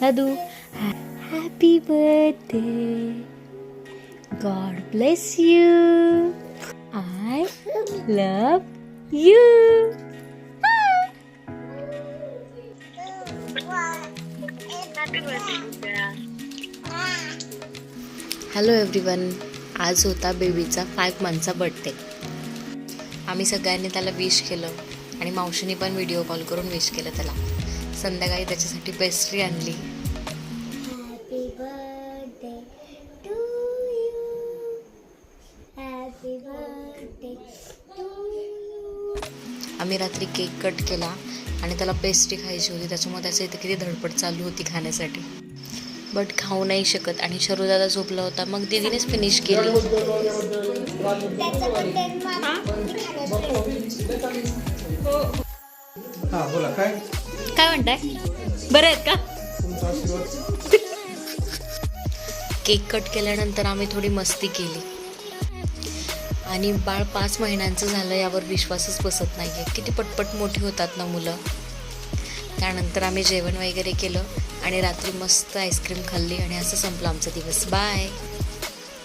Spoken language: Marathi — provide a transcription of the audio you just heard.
साधू happy birthday, God bless you, I love you. Hello everyone, आज होता बेबीचा 5 मंथचा बर्थडे. आम्ही सगळ्यांनी त्याला विश केलं आणि मावशीने पण व्हिडिओ कॉल करून विश केलं त्याला. संध्याकाळी त्याच्यासाठी पेस्ट्री आणली. Happy birthday to you, happy birthday to you. आम्ही रात्री केक कट केला आणि त्याला पेस्ट्री खायची होती, त्याच्यामुळे त्याचं इथे किती धडपड चालू होती खाण्यासाठी. बट खाऊ नाही शकत आणि शरूदादा झोपला होता, मग दीदीनेच फिनिश केली. काय म्हणताय, बरं आहेत का? केक कट केल्यानंतर आम्ही थोडी मस्ती केली आणि बाळ 5 महिन्यांचं झालं यावर विश्वासच बसत नाहीये. किती पटपट मोठी होतात ना मुलं. त्यानंतर आम्ही जेवण वगैरे केलं आणि रात्री मस्त आईस्क्रीम खाल्ली आणि असं संपलं आमचा दिवस. बाय.